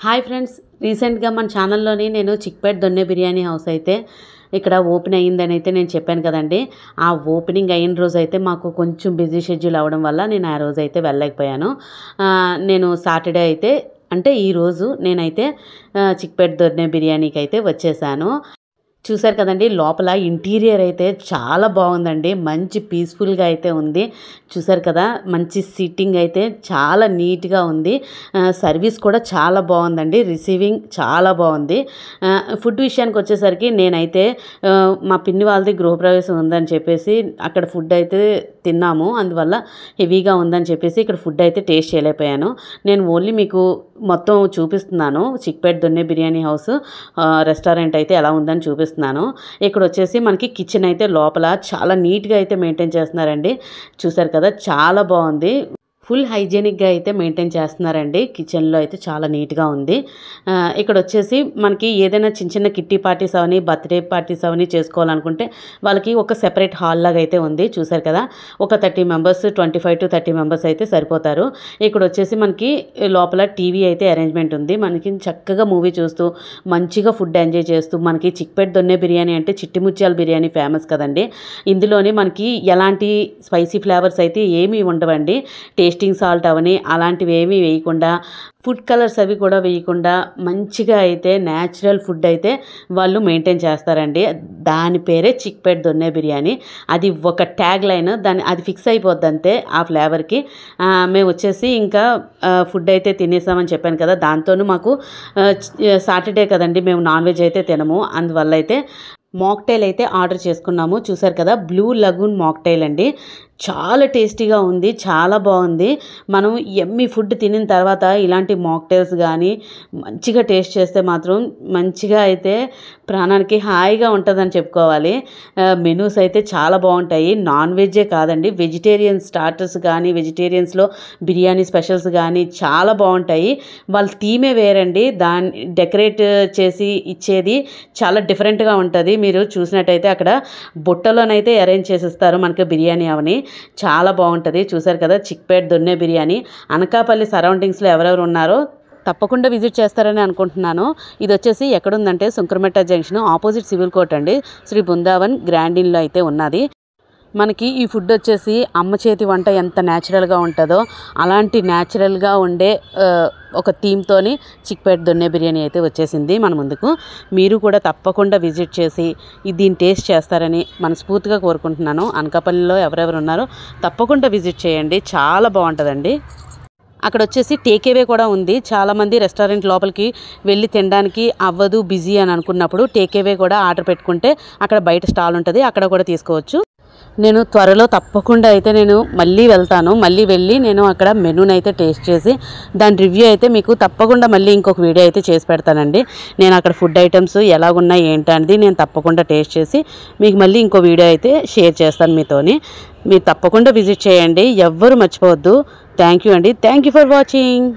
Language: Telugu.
హాయ్ ఫ్రెండ్స్, రీసెంట్గా మన ఛానల్లోని నేను చిక్పేట్ దొన్నె బిర్యానీ హౌస్ అయితే ఇక్కడ ఓపెన్ అయ్యిందని అయితే నేను చెప్పాను కదండి. ఆ ఓపెనింగ్ అయిన రోజు అయితే మాకు కొంచెం బిజీ షెడ్యూల్ అవ్వడం వల్ల నేను ఆ రోజు అయితే వెళ్ళలేకపోయాను. నేను సాటర్డే అయితే అంటే ఈరోజు నేనైతే చిక్పేట్ దొన్నె బిర్యానీకి అయితే వచ్చేసాను. చూసారు కదండి, లోపల ఇంటీరియర్ అయితే చాలా బాగుందండి. మంచి పీస్ఫుల్గా అయితే ఉంది. చూసారు కదా, మంచి సీటింగ్ అయితే చాలా నీట్గా ఉంది. సర్వీస్ కూడా చాలా బాగుందండి. రిసీవింగ్ చాలా బాగుంది. ఫుడ్ విషయానికి వచ్చేసరికి నేనైతే మా పిన్ని వాళ్ళది గృహప్రవేశం ఉందని చెప్పేసి అక్కడ ఫుడ్ అయితే తిన్నాము. అందువల్ల హెవీగా ఉందని చెప్పేసి ఇక్కడ ఫుడ్ అయితే టేస్ట్ చేయలేకపోయాను. నేను ఓన్లీ మీకు మొత్తం చూపిస్తున్నాను. చిక్పేట్ దొన్నె బిర్యానీ హౌస్ రెస్టారెంట్ అయితే ఎలా ఉందని చూపిస్తున్నాను. ఇక్కడ వచ్చేసి మనకి కిచెన్ అయితే లోపల చాలా నీట్గా అయితే మెయింటైన్ చేస్తున్నారండి. చూసారు కదా, చాలా బాగుంది. ఫుల్ హైజీనిక్గా అయితే మెయింటైన్ చేస్తున్నారండి. కిచెన్లో అయితే చాలా నీట్గా ఉంది. ఇక్కడ వచ్చేసి మనకి ఏదైనా చిన్న చిన్న కిట్టి పార్టీస్ అవని బర్త్డే పార్టీస్ అవని చేసుకోవాలనుకుంటే వాళ్ళకి ఒక సెపరేట్ హాల్ లాగా అయితే ఉంది. చూసారు కదా, ఒక 30 మెంబర్స్ 25 to 30 మెంబర్స్ అయితే సరిపోతారు. ఇక్కడ వచ్చేసి మనకి లోపల టీవీ అయితే అరేంజ్మెంట్ ఉంది. మనకి చక్కగా మూవీ చూస్తూ మంచిగా ఫుడ్ ఎంజాయ్ చేస్తూ మనకి చిక్పేట్ దొన్నె బిర్యానీ అంటే చిట్టి ముత్యాల బిర్యానీ ఫేమస్ కదండి. ఇందులోనే మనకి ఎలాంటి స్పైసీ ఫ్లేవర్స్ అయితే ఏమీ ఉండవండి. టేస్టింగ్ సాల్ట్ అవని అలాంటివి ఏమీ వేయకుండా, ఫుడ్ కలర్స్ అవి కూడా వేయకుండా మంచిగా అయితే న్యాచురల్ ఫుడ్ అయితే వాళ్ళు మెయింటైన్ చేస్తారండి. దాని పేరే చిక్పేట్ దొన్నె బిర్యానీ. అది ఒక ట్యాగ్ లైన్, అది ఫిక్స్ అయిపోద్ది అంతే ఆ ఫ్లేవర్కి. మేము వచ్చేసి ఇంకా ఫుడ్ అయితే తినేసామని చెప్పాను కదా, దాంతోనూ మాకు సాటర్డే కదండి, మేము నాన్ వెజ్ అయితే తినము. అందువల్ల అయితే మాక్టైల్ అయితే ఆర్డర్ చేసుకున్నాము. చూసారు కదా, బ్లూ లగూన్ మాక్టైల్ అండి. చాలా టేస్టీగా ఉంది, చాలా బాగుంది. మనం ఎమ్మి ఫుడ్ తినిన తర్వాత ఇలాంటి మాక్టైల్స్ కానీ మంచిగా టేస్ట్ చేస్తే మాత్రం మంచిగా అయితే ప్రాణానికి హాయిగా ఉంటుందని చెప్పుకోవాలి. మెనూస్ అయితే చాలా బాగుంటాయి. నాన్ వెజ్జే కాదండి, వెజిటేరియన్ స్టార్టర్స్ కానీ వెజిటేరియన్స్లో బిర్యానీ స్పెషల్స్ కానీ చాలా బాగుంటాయి. వాళ్ళ థీమే వేరండి. దాన్ని డెకరేట్ చేసి ఇచ్చేది చాలా డిఫరెంట్గా ఉంటుంది. మీరు చూసినట్టయితే అక్కడ బుట్టలోనైతే అరేంజ్ చేసిస్తారు మనకి బిర్యానీ అవని. చాలా బాగుంటుంది. చూసారు కదా, చిక్పేట్ దొన్నె బిర్యానీ. అనకాపల్లి సరౌండింగ్స్లో ఎవరెవరు ఉన్నారో తప్పకుండా విజిట్ చేస్తారని అనుకుంటున్నాను. ఇది వచ్చేసి ఎక్కడుందంటే Sunkarametta junction opposite civil court అండి. శ్రీ బృందావన్ గ్రాండిన్లో అయితే ఉన్నది. మనకి ఈ ఫుడ్ వచ్చేసి అమ్మ చేతి వంట ఎంత న్యాచురల్గా ఉంటుందో అలాంటి న్యాచురల్గా ఉండే ఒక థీమ్తోని చిక్పేట్ దొన్నె బిర్యానీ అయితే వచ్చేసింది మన ముందుకు. మీరు కూడా తప్పకుండా విజిట్ చేసి దీన్ని టేస్ట్ చేస్తారని మనస్ఫూర్తిగా కోరుకుంటున్నాను. అనకాపల్లిలో ఎవరెవరు ఉన్నారో తప్పకుండా విజిట్ చేయండి, చాలా బాగుంటుందండి. అక్కడ వచ్చేసి టేకేవే కూడా ఉంది. చాలామంది రెస్టారెంట్ లోపలికి వెళ్ళి తినడానికి అవ్వదు, బిజీ అని అనుకున్నప్పుడు టేకేవే కూడా ఆర్డర్ పెట్టుకుంటే అక్కడ బయట స్టాల్ ఉంటుంది, అక్కడ కూడా తీసుకోవచ్చు. నేను త్వరలో తప్పకుండా అయితే నేను మళ్ళీ వెళ్తాను. మళ్ళీ వెళ్ళి నేను అక్కడ మెనూని అయితే టేస్ట్ చేసి దాని రివ్యూ అయితే మీకు తప్పకుండా మళ్ళీ ఇంకొక వీడియో అయితే చేసి పెడతానండి. నేను అక్కడ ఫుడ్ ఐటమ్స్ ఎలాగున్నాయి ఏంటనేది నేను తప్పకుండా టేస్ట్ చేసి మీకు మళ్ళీ ఇంకో వీడియో అయితే షేర్ చేస్తాను మీతోని. మీరు తప్పకుండా విజిట్ చేయండి, ఎవ్వరూ మర్చిపోవద్దు. థ్యాంక్ యూ అండి. Thank you for watching.